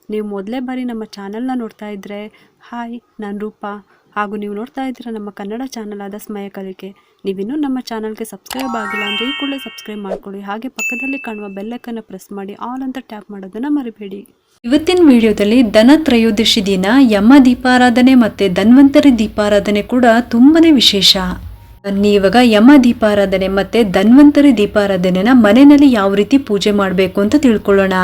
ನೀವು ಮೊದಲೇ ಬಾರಿ ನಮ್ಮ ಚಾನಲ್ನ ನೋಡ್ತಾ ಇದ್ದರೆ ಹಾಯ್, ನಾನು ರೂಪಾ. ಹಾಗೂ ನೀವು ನೋಡ್ತಾ ಇದ್ದೀರಾ ನಮ್ಮ ಕನ್ನಡ ಚಾನಲ್ ಆದ ಸ್ಮಯ ಕಲಿಕೆ. ನೀವಿನ್ನೂ ನಮ್ಮ ಚಾನಲ್ಗೆ ಸಬ್ಸ್ಕ್ರೈಬ್ ಆಗಿಲ್ಲ ಅಂದರೆ ಈ ಕೂಡಲೇ ಸಬ್ಸ್ಕ್ರೈಬ್ ಮಾಡ್ಕೊಳ್ಳಿ. ಹಾಗೆ ಪಕ್ಕದಲ್ಲಿ ಕಾಣುವ ಬೆಲ್ಲೈಕನ್ನ ಪ್ರೆಸ್ ಮಾಡಿ ಆಲ್ ಅಂತ ಟ್ಯಾಪ್ ಮಾಡೋದನ್ನು ಮರಿಬೇಡಿ. ಇವತ್ತಿನ ವಿಡಿಯೋದಲ್ಲಿ ಧನ ತ್ರಯೋದಶಿ ದಿನ ಯಮ ದೀಪಾರಾಧನೆ ಮತ್ತು ಧನ್ವಂತರಿ ದೀಪಾರಾಧನೆ ಕೂಡ ತುಂಬಾನೇ ವಿಶೇಷ. ಇವಾಗ ಯಮ ದೀಪಾರಾಧನೆ ಮತ್ತು ಧನ್ವಂತರಿ ದೀಪಾರಾಧನೆನ ಮನೆಯಲ್ಲಿ ಯಾವ ರೀತಿ ಪೂಜೆ ಮಾಡಬೇಕು ಅಂತ ತಿಳ್ಕೊಳ್ಳೋಣ.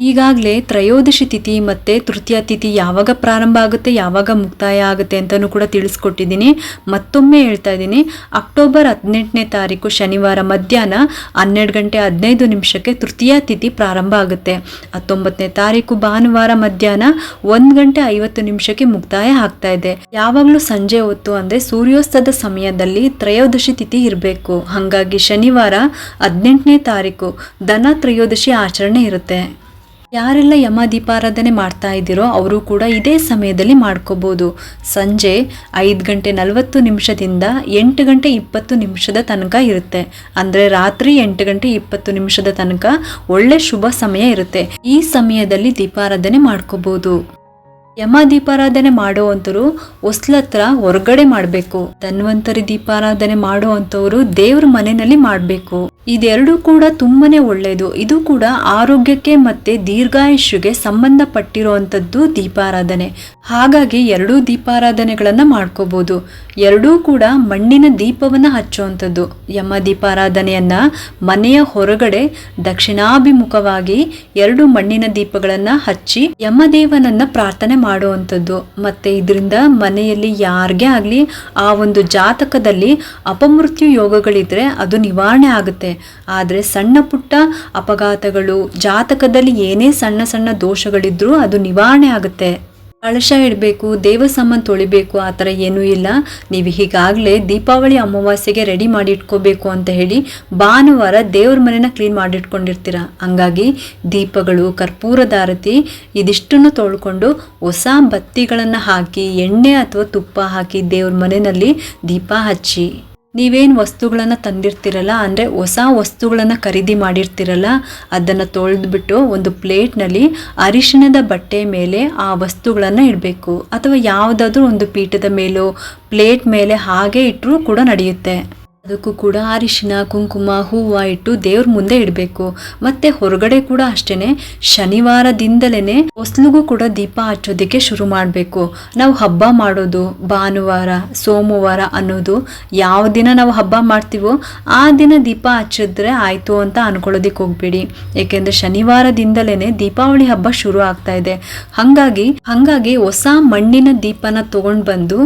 ಈಗಾಗಲೇ ತ್ರಯೋದಶಿ ತಿಥಿ ಮತ್ತು ತೃತೀಯ ತಿಥಿ ಯಾವಾಗ ಪ್ರಾರಂಭ ಆಗುತ್ತೆ, ಯಾವಾಗ ಮುಕ್ತಾಯ ಆಗುತ್ತೆ ಅಂತಲೂ ಕೂಡ ತಿಳಿಸ್ಕೊಟ್ಟಿದ್ದೀನಿ. ಮತ್ತೊಮ್ಮೆ ಹೇಳ್ತಾ ಇದ್ದೀನಿ, ಅಕ್ಟೋಬರ್ 18ನೇ ತಾರೀಕು ಶನಿವಾರ ಮಧ್ಯಾಹ್ನ 12 ಗಂಟೆ 15 ನಿಮಿಷಕ್ಕೆ ತೃತೀಯ ತಿಥಿ ಪ್ರಾರಂಭ ಆಗುತ್ತೆ. 19ನೇ ತಾರೀಕು ಭಾನುವಾರ ಮಧ್ಯಾಹ್ನ 1 ಗಂಟೆ 50 ನಿಮಿಷಕ್ಕೆ ಮುಕ್ತಾಯ ಆಗ್ತಾ ಇದೆ. ಯಾವಾಗಲೂ ಸಂಜೆ ಹೊತ್ತು ಅಂದರೆ ಸೂರ್ಯಾಸ್ತದ ಸಮಯದಲ್ಲಿ ತ್ರಯೋದಶಿ ತಿಥಿ ಇರಬೇಕು. ಹಾಗಾಗಿ ಶನಿವಾರ 18ನೇ ತಾರೀಕು ಧನ ತ್ರಯೋದಶಿ ಆಚರಣೆ ಇರುತ್ತೆ. ಯಾರೆಲ್ಲ ಯಮ ದೀಪಾರಾಧನೆ ಮಾಡ್ತಾ ಇದ್ದೀರೋ ಅವರು ಕೂಡ ಇದೇ ಸಮಯದಲ್ಲಿ ಮಾಡ್ಕೋಬೋದು. ಸಂಜೆ 5 ಗಂಟೆ 40 ನಿಮಿಷದಿಂದ 8 ಗಂಟೆ 20 ನಿಮಿಷದ ತನಕ ಇರುತ್ತೆ. ಅಂದರೆ ರಾತ್ರಿ 8 ಗಂಟೆ 20 ನಿಮಿಷದ ತನಕ ಒಳ್ಳೆ ಶುಭ ಸಮಯ ಇರುತ್ತೆ. ಈ ಸಮಯದಲ್ಲಿ ದೀಪಾರಾಧನೆ ಮಾಡ್ಕೋಬೋದು. ಯಮ ದೀಪಾರಾಧನೆ ಮಾಡುವಂಥವ್ರು ಹೊಸ್ಲತ್ರ ಹೊರಗಡೆ ಮಾಡಬೇಕು. ಧನ್ವಂತರಿ ದೀಪಾರಾಧನೆ ಮಾಡುವಂಥವ್ರು ದೇವ್ರ ಮನೆಯಲ್ಲಿ ಮಾಡಬೇಕು. ಇದೆರಡೂ ಕೂಡ ತುಂಬಾನೇ ಒಳ್ಳೆಯದು. ಇದು ಕೂಡ ಆರೋಗ್ಯಕ್ಕೆ ಮತ್ತೆ ದೀರ್ಘಾಯುಷ್ಯಗೆ ಸಂಬಂಧಪಟ್ಟಿರುವಂಥದ್ದು ದೀಪಾರಾಧನೆ. ಹಾಗಾಗಿ ಎರಡೂ ದೀಪಾರಾಧನೆಗಳನ್ನು ಮಾಡ್ಕೋಬಹುದು. ಎರಡೂ ಕೂಡ ಮಣ್ಣಿನ ದೀಪವನ್ನು ಹಚ್ಚುವಂಥದ್ದು. ಯಮ ದೀಪಾರಾಧನೆಯನ್ನ ಮನೆಯ ಹೊರಗಡೆ ದಕ್ಷಿಣಾಭಿಮುಖವಾಗಿ 2 ಮಣ್ಣಿನ ದೀಪಗಳನ್ನು ಹಚ್ಚಿ ಯಮದೇವನನ್ನ ಪ್ರಾರ್ಥನೆ ಮಾಡುವಂಥದ್ದು. ಮತ್ತೆ ಇದರಿಂದ ಮನೆಯಲ್ಲಿ ಯಾರಿಗೇ ಆಗಲಿ ಆ ಒಂದು ಜಾತಕದಲ್ಲಿ ಅಪಮೃತ್ಯು ಯೋಗಗಳಿದ್ರೆ ಅದು ನಿವಾರಣೆ ಆಗುತ್ತೆ. ಆದರೆ ಸಣ್ಣ ಪುಟ್ಟ ಅಪಘಾತಗಳು, ಜಾತಕದಲ್ಲಿ ಏನೇ ಸಣ್ಣ ಸಣ್ಣ ದೋಷಗಳಿದ್ರೂ ಅದು ನಿವಾರಣೆ ಆಗುತ್ತೆ. ಕಳಶ ಇಡಬೇಕು, ದೇವ ಸಾಮಾನು ತೊಳಿಬೇಕು, ಆ ಥರ ಏನೂ ಇಲ್ಲ. ನೀವು ಈಗಾಗಲೇ ದೀಪಾವಳಿ ಅಮಾವಾಸ್ಯೆಗೆ ರೆಡಿ ಮಾಡಿ ಇಟ್ಕೋಬೇಕು ಅಂತ ಹೇಳಿ ಭಾನುವಾರ ದೇವ್ರ ಮನೆನ ಕ್ಲೀನ್ ಮಾಡಿಟ್ಕೊಂಡಿರ್ತೀರ. ಹಂಗಾಗಿ ದೀಪಗಳು, ಕರ್ಪೂರದ ಆರತಿ ಇದಿಷ್ಟನ್ನು ತೊಳ್ಕೊಂಡು ಹೊಸ ಬತ್ತಿಗಳನ್ನು ಹಾಕಿ ಎಣ್ಣೆ ಅಥವಾ ತುಪ್ಪ ಹಾಕಿ ದೇವ್ರ ಮನೆಯಲ್ಲಿ ದೀಪ ಹಚ್ಚಿ. ನೀವೇನು ವಸ್ತುಗಳನ್ನು ತಂದಿರ್ತೀರಲ್ಲ, ಅಂದರೆ ಹೊಸ ವಸ್ತುಗಳನ್ನು ಖರೀದಿ ಮಾಡಿರ್ತೀರಲ್ಲ, ಅದನ್ನು ತೊಳೆದ್ಬಿಟ್ಟು ಒಂದು ಪ್ಲೇಟ್ನಲ್ಲಿ ಅರಿಶಿಣದ ಬಟ್ಟೆ ಮೇಲೆ ಆ ವಸ್ತುಗಳನ್ನು ಇಡಬೇಕು. ಅಥವಾ ಯಾವುದಾದ್ರೂ ಒಂದು ಪೀಠದ ಮೇಲೋ ಪ್ಲೇಟ್ ಮೇಲೆ ಹಾಗೆ ಇಟ್ಟರೂ ಕೂಡ ನಡೆಯುತ್ತೆ. ಅದಕ್ಕೂ ಕೂಡ ಅರಿಶಿನ, ಕುಂಕುಮ, ಹೂವು ಇಟ್ಟು ದೇವ್ರ ಮುಂದೆ ಇಡಬೇಕು. ಮತ್ತೆ ಹೊರಗಡೆ ಕೂಡ ಅಷ್ಟೇನೆ ಶನಿವಾರದಿಂದಲೇ ಹೊಸ್ಲಿಗೂ ಕೂಡ ದೀಪ ಹಚ್ಚೋದಕ್ಕೆ ಶುರು ಮಾಡಬೇಕು. ನಾವು ಹಬ್ಬ ಮಾಡೋದು ಭಾನುವಾರ, ಸೋಮವಾರ ಅನ್ನೋದು ಯಾವ ದಿನ ನಾವು ಹಬ್ಬ ಮಾಡ್ತೀವೋ ಆ ದಿನ ದೀಪ ಹಚ್ಚಿದ್ರೆ ಆಯ್ತು ಅಂತ ಅನ್ಕೊಳ್ಳೋದಿಕ್ಕೆ ಹೋಗ್ಬೇಡಿ. ಏಕೆಂದ್ರೆ ಶನಿವಾರದಿಂದಲೇ ದೀಪಾವಳಿ ಹಬ್ಬ ಶುರು ಆಗ್ತಾ ಇದೆ. ಹಂಗಾಗಿ ಹೊಸ ಮಣ್ಣಿನ ದೀಪನ ತಗೊಂಡು ಬಂದು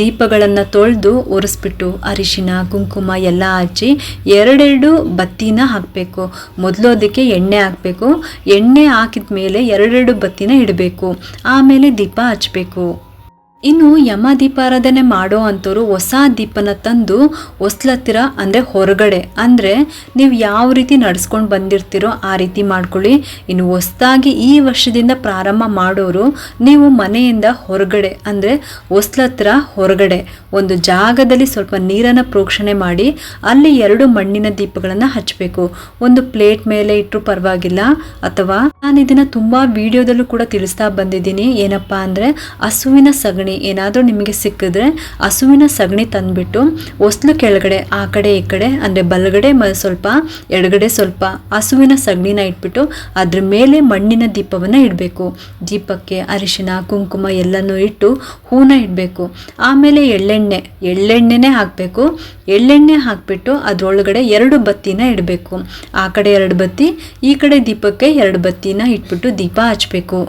ದೀಪಗಳನ್ನ ತೊಳೆದು ಒರೆಸ್ಬಿಟ್ಟು ಅರಿಶಿನ, ಕುಂಕುಮ ಎಲ್ಲ ಹಚ್ಚಿ 2 ಬತ್ತಿನ ಹಾಕಬೇಕು. ಮೊದಲು ಅದಕ್ಕೆ ಎಣ್ಣೆ ಹಾಕಬೇಕು. ಎಣ್ಣೆ ಹಾಕಿದ ಮೇಲೆ 2 ಬತ್ತಿನ ಇಡಬೇಕು. ಆಮೇಲೆ ದೀಪ ಹಚ್ಚಬೇಕು. ಇನ್ನು ಯಮ ದೀಪಾರಾಧನೆ ಮಾಡೋ ಅಂಥವ್ರು ಹೊಸ ದೀಪನ ತಂದು ಹೊಸ್ಲತ್ತಿರ ಅಂದರೆ ಹೊರಗಡೆ, ಅಂದರೆ ನೀವು ಯಾವ ರೀತಿ ನಡ್ಸ್ಕೊಂಡು ಬಂದಿರ್ತೀರೋ ಆ ರೀತಿ ಮಾಡ್ಕೊಳ್ಳಿ. ಇನ್ನು ಹೊಸದಾಗಿ ಈ ವರ್ಷದಿಂದ ಪ್ರಾರಂಭ ಮಾಡೋರು ನೀವು ಮನೆಯಿಂದ ಹೊರಗಡೆ ಅಂದರೆ ಹೊಸ್ಲತ್ತಿರ ಹೊರಗಡೆ ಒಂದು ಜಾಗದಲ್ಲಿ ಸ್ವಲ್ಪ ನೀರನ್ನು ಪ್ರೋಕ್ಷಣೆ ಮಾಡಿ ಅಲ್ಲಿ 2 ಮಣ್ಣಿನ ದೀಪಗಳನ್ನು ಹಚ್ಚಬೇಕು. ಒಂದು ಪ್ಲೇಟ್ ಮೇಲೆ ಇಟ್ಟರು ಪರವಾಗಿಲ್ಲ. ಅಥವಾ ನಾನು ಇದನ್ನು ತುಂಬ ವಿಡಿಯೋದಲ್ಲೂ ಕೂಡ ತಿಳಿಸ್ತಾ ಬಂದಿದ್ದೀನಿ. ಏನಪ್ಪ ಅಂದರೆ ಹಸುವಿನ ಸಗಣಿ ಏನಾದರೂ ನಿಮಗೆ ಸಿಕ್ಕಿದ್ರೆ ಹಸುವಿನ ಸಗಣಿ ತಂದ್ಬಿಟ್ಟು ಹೊಸ್ಲು ಕೆಳಗಡೆ ಆ ಕಡೆ ಈ ಕಡೆ ಅಂದರೆ ಬಲಗಡೆ ಸ್ವಲ್ಪ ಎಡಗಡೆ ಸ್ವಲ್ಪ ಹಸುವಿನ ಸಗಣಿನ ಇಟ್ಬಿಟ್ಟು ಅದ್ರ ಮೇಲೆ ಮಣ್ಣಿನ ದೀಪವನ್ನು ಇಡಬೇಕು. ದೀಪಕ್ಕೆ ಅರಿಶಿನ, ಕುಂಕುಮ ಎಲ್ಲನೂ ಇಟ್ಟು ಹೂನ ಇಡಬೇಕು. ಆಮೇಲೆ ಎಳ್ಳೆಣ್ಣೆನೇ ಹಾಕಬೇಕು. ಎಳ್ಳೆಣ್ಣೆ ಹಾಕ್ಬಿಟ್ಟು ಅದರೊಳಗಡೆ 2 ಬತ್ತಿನ ಇಡಬೇಕು. ಆ ಕಡೆ 2 ಬತ್ತಿ, ಈ ಕಡೆ ದೀಪಕ್ಕೆ 2 ಬತ್ತಿನ ಇಟ್ಬಿಟ್ಟು ದೀಪ ಹಚ್ಚಬೇಕು.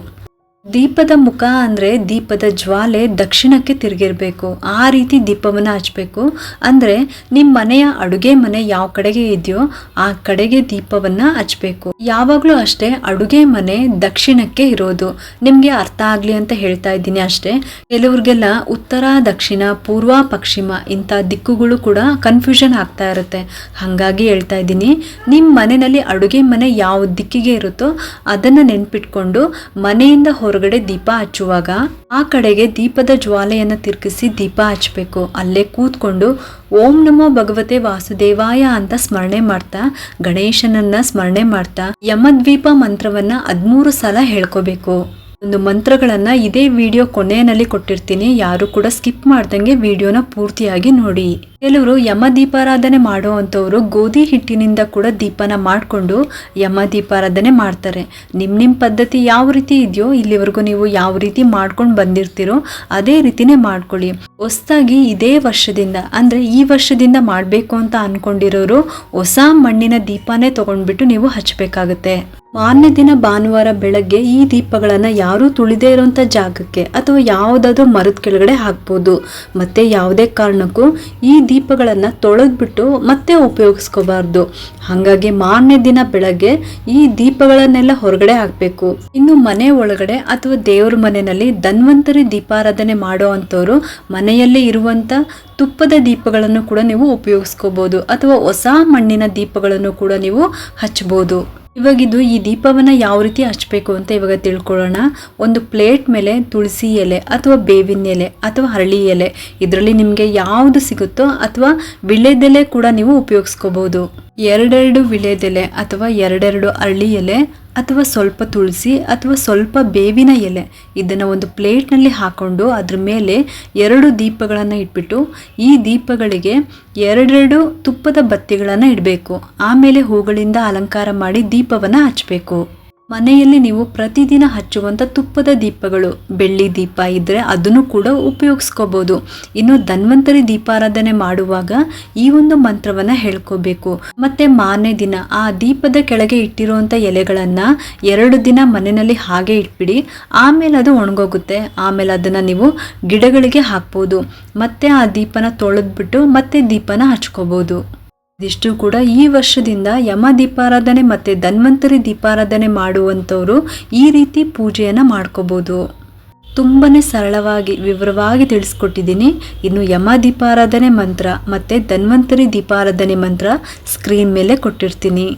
ದೀಪದ ಮುಖ ಅಂದರೆ ದೀಪದ ಜ್ವಾಲೆ ದಕ್ಷಿಣಕ್ಕೆ ತಿರುಗಿರಬೇಕು. ಆ ರೀತಿ ದೀಪವನ್ನು ಹಚ್ಚಬೇಕು. ಅಂದರೆ ನಿಮ್ಮ ಮನೆಯ ಅಡುಗೆ ಮನೆ ಯಾವ ಕಡೆಗೆ ಇದೆಯೋ ಆ ಕಡೆಗೆ ದೀಪವನ್ನು ಹಚ್ಚಬೇಕು. ಯಾವಾಗಲೂ ಅಷ್ಟೇ ಅಡುಗೆ ಮನೆ ದಕ್ಷಿಣಕ್ಕೆ ಇರೋದು. ನಿಮಗೆ ಅರ್ಥ ಆಗಲಿ ಅಂತ ಹೇಳ್ತಾ ಇದ್ದೀನಿ ಅಷ್ಟೇ. ಕೆಲವ್ರಿಗೆಲ್ಲ ಉತ್ತರ, ದಕ್ಷಿಣ, ಪೂರ್ವ, ಪಶ್ಚಿಮ ಇಂಥ ದಿಕ್ಕುಗಳು ಕೂಡ ಕನ್ಫ್ಯೂಷನ್ ಆಗ್ತಾ ಇರುತ್ತೆ. ಹಾಗಾಗಿ ಹೇಳ್ತಾ ಇದ್ದೀನಿ, ನಿಮ್ಮ ಮನೆಯಲ್ಲಿ ಅಡುಗೆ ಮನೆ ಯಾವ ದಿಕ್ಕಿಗೆ ಇರುತ್ತೋ ಅದನ್ನು ನೆನ್ಪಿಟ್ಕೊಂಡು ಮನೆಯಿಂದ ಹೊರಗಡೆ ದೀಪ ಹಚ್ಚುವಾಗ ಆ ಕಡೆಗೆ ದೀಪದ ಜ್ವಾಲೆಯನ್ನು ತಿರುಗಿಸಿ ದೀಪ ಹಚ್ಚಬೇಕು. ಅಲ್ಲೇ ಕೂತ್ಕೊಂಡು ಓಂ ನಮೋ ಭಗವತೆ ವಾಸುದೇವಾಯ ಅಂತ ಸ್ಮರಣೆ ಮಾಡ್ತಾ, ಗಣೇಶನನ್ನ ಸ್ಮರಣೆ ಮಾಡ್ತಾ ಯಮದ್ವೀಪ ಮಂತ್ರವನ್ನ 13 ಸಲ ಹೇಳ್ಕೋಬೇಕು. ಒಂದು ಮಂತ್ರಗಳನ್ನು ಇದೇ ವಿಡಿಯೋ ಕೊನೆಯಲ್ಲಿ ಕೊಟ್ಟಿರ್ತೀನಿ, ಯಾರು ಕೂಡ ಸ್ಕಿಪ್ ಮಾಡ್ದಂಗೆ ವಿಡಿಯೋನ ಪೂರ್ತಿಯಾಗಿ ನೋಡಿ. ಕೆಲವರು ಯಮ ದೀಪಾರಾಧನೆ ಮಾಡೋ ಅಂಥವ್ರು ಗೋಧಿ ಹಿಟ್ಟಿನಿಂದ ಕೂಡ ದೀಪನ ಮಾಡಿಕೊಂಡು ಯಮ ದೀಪಾರಾಧನೆ ಮಾಡ್ತಾರೆ. ನಿಮ್ಮ ಪದ್ಧತಿ ಯಾವ ರೀತಿ ಇದೆಯೋ, ಇಲ್ಲಿವರೆಗೂ ನೀವು ಯಾವ ರೀತಿ ಮಾಡ್ಕೊಂಡು ಬಂದಿರ್ತೀರೋ ಅದೇ ರೀತಿನೇ ಮಾಡ್ಕೊಳ್ಳಿ. ಹೊಸದಾಗಿ ಇದೇ ವರ್ಷದಿಂದ ಅಂದರೆ ಈ ವರ್ಷದಿಂದ ಮಾಡಬೇಕು ಅಂತ ಅಂದ್ಕೊಂಡಿರೋರು ಹೊಸ ಮಣ್ಣಿನ ದೀಪನೇ ತೊಗೊಂಡ್ಬಿಟ್ಟು ನೀವು ಹಚ್ಚಬೇಕಾಗುತ್ತೆ. ಮಾರನೇ ದಿನ ಭಾನುವಾರ ಬೆಳಗ್ಗೆ ಈ ದೀಪಗಳನ್ನು ಯಾರೂ ತುಳಿದೇ ಇರೋಂಥ ಜಾಗಕ್ಕೆ ಅಥವಾ ಯಾವುದಾದ್ರೂ ಮರದ ಕೆಳಗಡೆ ಹಾಕ್ಬೋದು. ಮತ್ತು ಯಾವುದೇ ಕಾರಣಕ್ಕೂ ಈ ದೀಪಗಳನ್ನು ತೊಳೆದ್ಬಿಟ್ಟು ಮತ್ತೆ ಉಪಯೋಗಿಸ್ಕೋಬಾರ್ದು. ಹಾಗಾಗಿ ಮಾರನೇ ದಿನ ಬೆಳಗ್ಗೆ ಈ ದೀಪಗಳನ್ನೆಲ್ಲ ಹೊರಗಡೆ ಹಾಕಬೇಕು. ಇನ್ನು ಮನೆ ಒಳಗಡೆ ಅಥವಾ ದೇವ್ರ ಮನೆಯಲ್ಲಿ ಧನ್ವಂತರಿ ದೀಪಾರಾಧನೆ ಮಾಡೋ ಅಂಥವ್ರು ಮನೆಯಲ್ಲೇ ಇರುವಂಥ ತುಪ್ಪದ ದೀಪಗಳನ್ನು ಕೂಡ ನೀವು ಉಪಯೋಗಿಸ್ಕೋಬೋದು ಅಥವಾ ಹೊಸ ಮಣ್ಣಿನ ದೀಪಗಳನ್ನು ಕೂಡ ನೀವು ಹಚ್ಬೋದು. ಇವಾಗಿದು ಈ ದೀಪವನ್ನು ಯಾವ ರೀತಿ ಹಚ್ಚಬೇಕು ಅಂತ ಇವಾಗ ತಿಳ್ಕೊಳ್ಳೋಣ. ಒಂದು ಪ್ಲೇಟ್ ಮೇಲೆ ತುಳಸಿ ಎಲೆ ಅಥವಾ ಬೇವಿನ ಎಲೆ ಅಥವಾ ಹರಳಿ ಎಲೆ, ಇದರಲ್ಲಿ ನಿಮಗೆ ಯಾವುದು ಸಿಗುತ್ತೋ ಅಥವಾ ವಿಳ್ಯದೆಲೆ ಕೂಡ ನೀವು ಉಪಯೋಗಿಸ್ಕೋಬಹುದು. ಎರಡೆರಡು ವಿಳ್ಯದೆಲೆ ಅಥವಾ ಎರಡೆರಡು ಹರಳಿ ಎಲೆ ಅಥವಾ ಸ್ವಲ್ಪ ತುಳಸಿ ಅಥವಾ ಸ್ವಲ್ಪ ಬೇವಿನ ಎಲೆ, ಇದನ್ನು ಒಂದು ಪ್ಲೇಟ್ನಲ್ಲಿ ಹಾಕ್ಕೊಂಡು ಅದ್ರ ಮೇಲೆ 2 ದೀಪಗಳನ್ನು ಇಟ್ಬಿಟ್ಟು ಈ ದೀಪಗಳಿಗೆ 2 ತುಪ್ಪದ ಬತ್ತಿಗಳನ್ನು ಇಡಬೇಕು. ಆಮೇಲೆ ಹೂಗಳಿಂದ ಅಲಂಕಾರ ಮಾಡಿ ದೀಪವನ್ನು ಹಚ್ಚಬೇಕು. ಮನೆಯಲ್ಲಿ ನೀವು ಪ್ರತಿದಿನ ಹಚ್ಚುವಂಥ ತುಪ್ಪದ ದೀಪಗಳು, ಬೆಳ್ಳಿ ದೀಪ ಇದ್ದರೆ ಅದನ್ನು ಕೂಡ ಉಪಯೋಗಿಸ್ಕೋಬೋದು. ಇನ್ನು ಧನ್ವಂತರಿ ದೀಪಾರಾಧನೆ ಮಾಡುವಾಗ ಈ ಒಂದು ಮಂತ್ರವನ್ನು ಹೇಳ್ಕೋಬೇಕು. ಮತ್ತು ಮಾರನೇ ದಿನ ಆ ದೀಪದ ಕೆಳಗೆ ಇಟ್ಟಿರುವಂಥ ಎಲೆಗಳನ್ನು 2 ದಿನ ಮನೆಯಲ್ಲಿ ಹಾಗೆ ಇಟ್ಬಿಡಿ. ಆಮೇಲೆ ಅದು ಒಣಗೋಗುತ್ತೆ. ಆಮೇಲೆ ಅದನ್ನು ನೀವು ಗಿಡಗಳಿಗೆ ಹಾಕ್ಬೋದು. ಮತ್ತೆ ಆ ದೀಪನ ತೊಳೆದ್ಬಿಟ್ಟು ಮತ್ತೆ ದೀಪನ ಹಚ್ಕೋಬೋದು. ಇದಿಷ್ಟು ಕೂಡ ಈ ವರ್ಷದಿಂದ ಯಮ ದೀಪಾರಾಧನೆ ಮತ್ತು ಧನ್ವಂತರಿ ದೀಪಾರಾಧನೆ ಮಾಡುವಂಥವ್ರು ಈ ರೀತಿ ಪೂಜೆಯನ್ನು ಮಾಡ್ಕೋಬೋದು. ತುಂಬಾ ಸರಳವಾಗಿ ವಿವರವಾಗಿ ತಿಳಿಸ್ಕೊಟ್ಟಿದ್ದೀನಿ. ಇನ್ನು ಯಮ ದೀಪಾರಾಧನೆ ಮಂತ್ರ ಮತ್ತು ಧನ್ವಂತರಿ ದೀಪಾರಾಧನೆ ಮಂತ್ರ ಸ್ಕ್ರೀನ್ ಮೇಲೆ ಕೊಟ್ಟಿರ್ತೀನಿ.